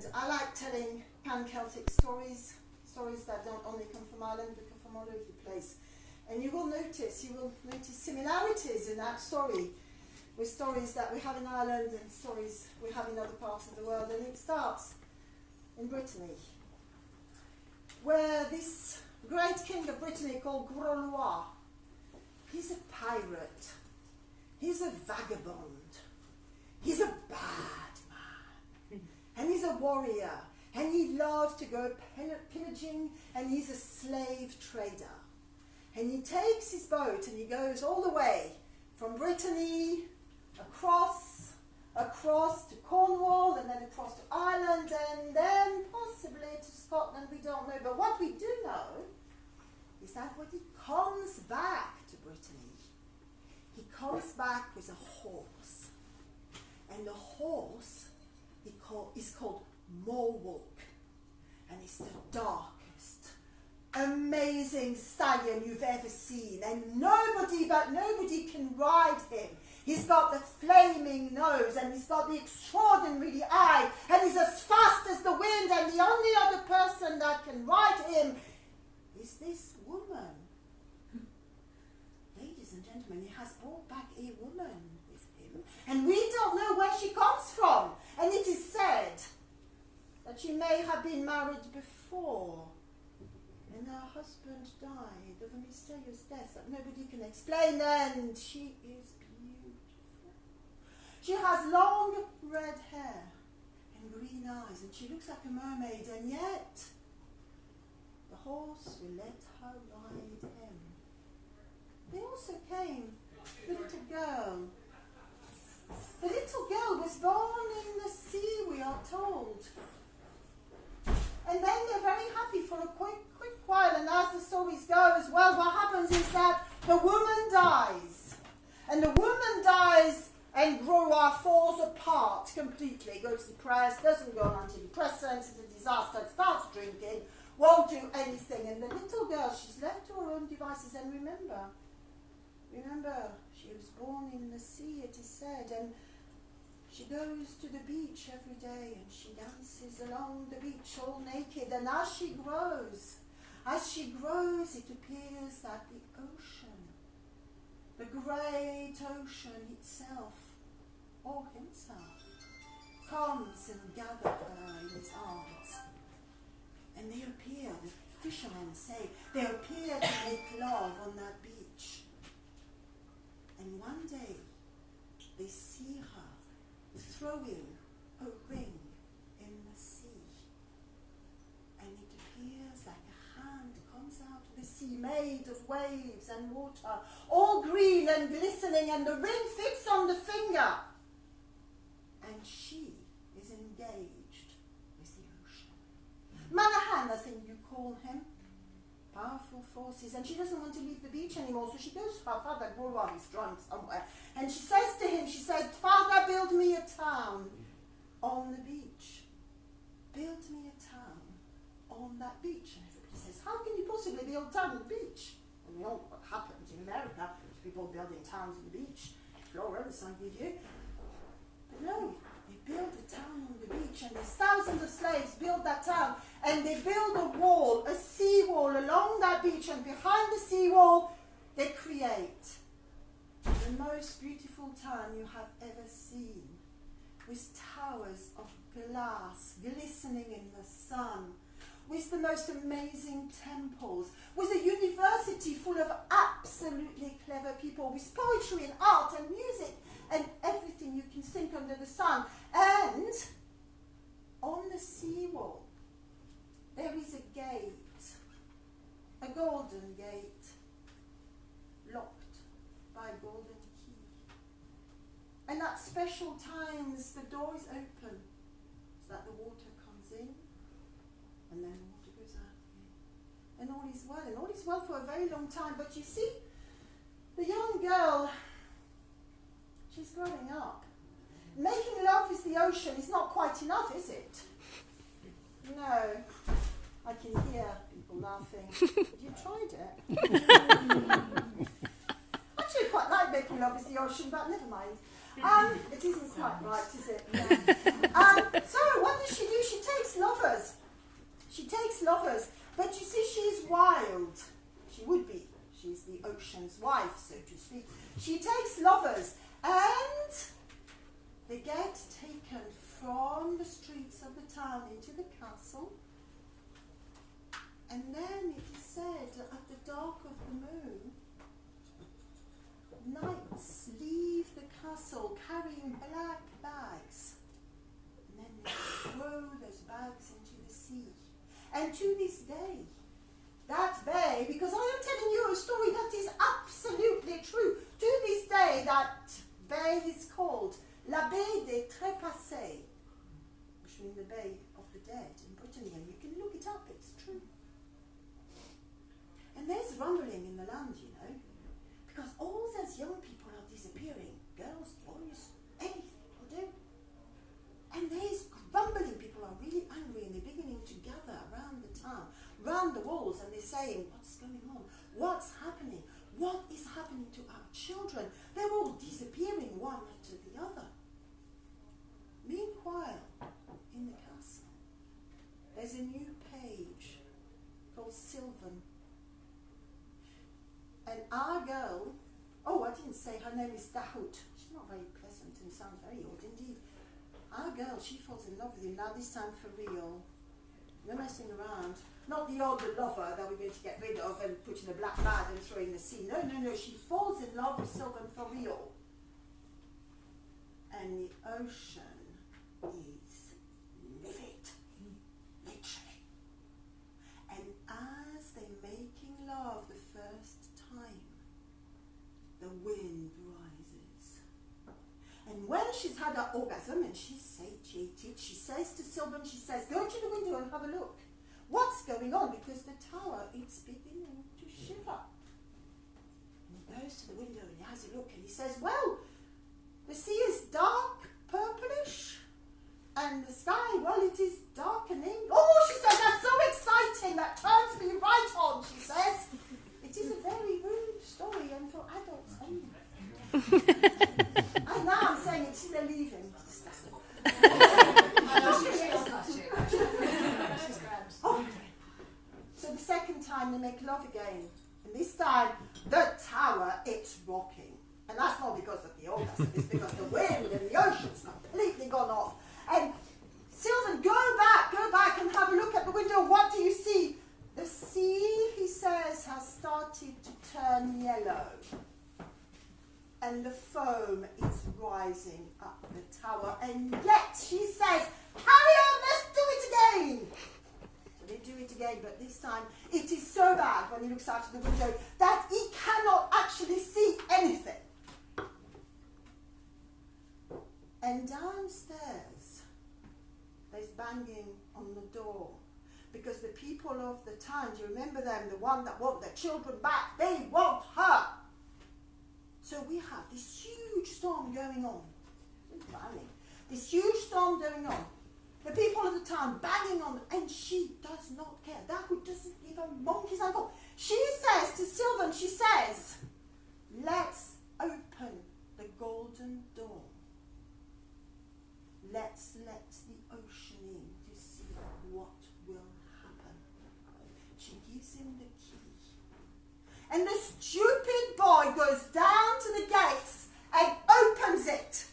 And I like telling pan-Celtic stories, stories that don't only come from Ireland, but come from all over the place. And you will notice similarities in that story with stories that we have in Ireland and stories we have in other parts of the world. And it starts in Brittany, where this great king of Brittany called Grolois, he's a pirate, he's a vagabond, he's a bad man, and he's a warrior, and he loves to go pillaging, and he's a slave trader. And he takes his boat and he goes all the way from Brittany across to Cornwall, and then across to Ireland, and then possibly to Scotland, we don't know. But what we do know is that when he comes back to Brittany, he comes back with a horse. And the horse is called Morwalk, and it's the darkest, amazing stallion you've ever seen, and nobody can ride him. He's got the flaming nose, and he's got the extraordinary eye, and he's as fast as the wind, and the only other person that can ride him is this woman. Ladies and gentlemen, he has brought back a woman with him, and we don't know where she comes from, and it is said that she may have been married before, and her husband died of a mysterious death that nobody can explain, and she is beautiful. She has long red hair and green eyes, and she looks like a mermaid, and yet the horse will let her ride him. There also came the little girl. The little girl was born in the sea, we are told. And then they're very happy for a quick while, and as the story goes, well, what happens is that the woman dies. And the woman dies, and Grolois falls apart completely, goes depressed, doesn't go on antidepressants, it's a disaster, starts drinking, won't do anything. And the little girl, she's left to her own devices. And remember, she was born in the sea, it is said, and she goes to the beach every day, and she dances along the beach all naked. And as she grows, it appears that the ocean, the great ocean itself, or himself, comes and gathers her in his arms. And they appear, the fishermen say, they appear to make love on that beach. And one day, they see her throwing a ring in the sea. And it appears like a hand comes out of the sea, made of waves and water, all green and glistening, and the ring fits on the finger. And she is engaged with the ocean. Manahan, I think you call him. Powerful forces, and she doesn't want to leave the beach anymore, so she goes to her father, Grolois, who's drunk somewhere, and she says to him, Father, build me a town on the beach. Build me a town on that beach. And everybody says, how can you possibly build a town on the beach? And we know what happens in America, people building towns on the beach. Florence, I give you. But no, they build a town on the beach, and there's thousands of slaves build that town, and they build a wall, a seawall along that beach, and behind the seawall they create the most beautiful town you have ever seen, with towers of glass glistening in the sun, with the most amazing temples, with a university full of absolutely clever people, with poetry and art and music and everything you can think under the sun. And on the seawall there is a gate, a golden gate, locked by a golden key. And at special times the door is open so that the water comes in, and then the water goes out again. And all is well, and all is well for a very long time. But you see, the young girl, she's growing up. Making love with the ocean is not quite enough, is it? No. I can hear people laughing. Have you tried it? Actually, I quite like making love with the ocean, but never mind. It isn't quite right, is it? No. So what does she do? She takes gates of the town into the castle. And then it is said at the dark of the moon, knights leave the castle carrying black bags. And then they throw those bags into the sea. And to this day, that bay, because I am telling you a story that is absolutely true, to this day that bay is called La Baie des Trépassés, which means the Bay of the Dead in Brittany, and you can look it up, it's true. And there's rumbling in the land, you know, because all those young people are disappearing, girls, boys, anything will do. And there's grumbling, people are really angry and they're beginning to gather around the town, around the walls, and they're saying, what's going on? What's happening? What is happening to our children? They're all disappearing one after the other. Meanwhile, in the castle, there's a new page called Sylvan. And our girl, oh, I didn't say her name is Dahout. She's not very pleasant and sounds very odd indeed. Our girl, she falls in love with him, now this time for real. No messing around. Not the old lover that we're going to get rid of and put in a black bag and throw in the sea. No, no, no, she falls in love with Sylvan for real. And the ocean is livid, literally. And as they're making love the first time, the wind rises. And when she's had her orgasm and she's satiated, she says to Sylvan, she says, go to the window and have a look. What's going on? Because the tower, it's beginning to shiver. And he goes to the window and he has a look and he says, well, the sea is dark, purplish, and the sky, well, it is darkening. Oh, she says, that's so exciting, that turns me right on, she says. It is a very rude story and for adults only. And now I'm saying it's believing. It's disgusting. Oh. So the second time they make love again. And this time, the tower, it's rocking. And that's not because of the orgasm, it's because the wind and the ocean's completely gone off. And Sylvan, go back and have a look at the window. What do you see? The sea, he says, has started to turn yellow. And the foam is rising up the tower. And yet, she says, carry on, let's do it again. So they do it again, but this time it is so bad when he looks out of the window that he cannot actually see anything. And downstairs, there's banging on the door. Because the people of the town, do you remember them, the one that want their children back, they want her. So we have this huge storm going on. This huge storm going on. The people of the town banging on, and she does not care. That who doesn't give a monkey's ankle. She says to Sylvan, she says, let's open the golden door. Let's let the ocean in to see what will happen. She gives him the key. And the stupid boy goes down to the gates and opens it.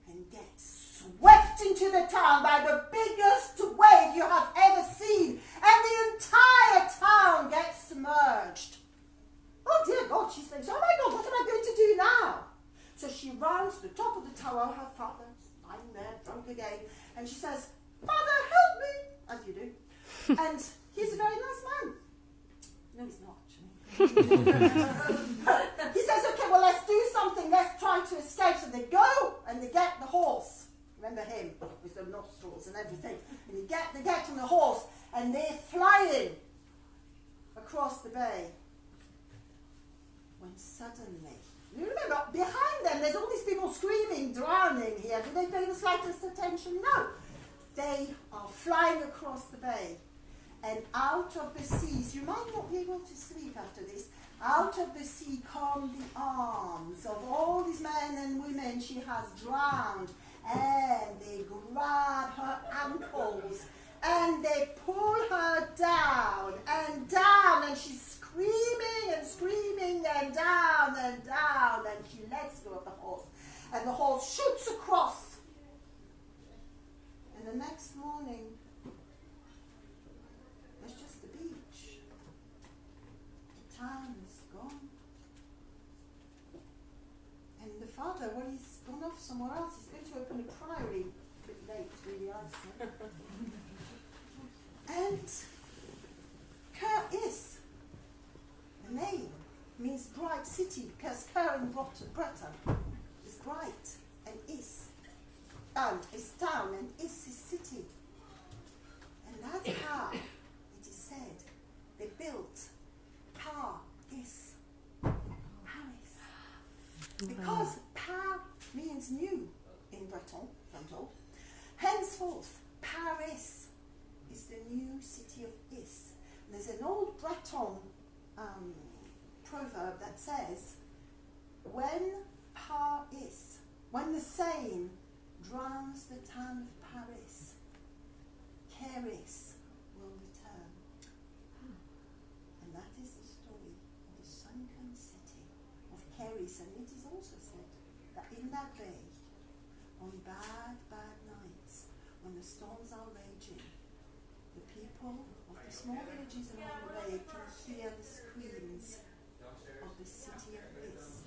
And gets swept into the town by the biggest wave you have ever seen. And the entire town gets submerged. Oh dear God, she thinks, oh my God, what am I going to do now? So she runs to the top of the tower, her father's lying there, drunk again, and she says, Father, help me, as you do. And he's a very nice man. No, he's not, actually. He says, okay, well, let's do something, let's try to escape. So they go and they get the horse. Remember him, with the nostrils and everything. And they get on the horse, and they're flying across the bay. When suddenly, you remember, behind them, there's all these people screaming, drowning here. Do they pay the slightest attention? No. They are flying across the bay. And out of the seas, you might not be able to sleep after this, out of the sea come the arms of all these men and women she has drowned. And they grab her ankles. And they pull her down, and she's screaming and screaming, and down, and she lets go of the horse. And the horse shoots across morning, there's just the beach. The town is gone. And the father, well, he's gone off somewhere else. He's going to open a priory. A bit late, really, I say. And KerrYs, the name, means bright city, because Kerr in Breton is bright, and is town, and is city. And that's how it is said they built KerrYs, Paris. Because Par means new in Breton, I'm told. Henceforth, Paris is the new city of Is. And there's an old Breton proverb that says, when the Seine drowns the town of Paris, KerrYs will return. And that is the story of the sunken city of KerrYs. And it is also said that in that bay, on bad nights, when the storms are raging, the people of the small villages along the bay can hear the screams of the city of Is.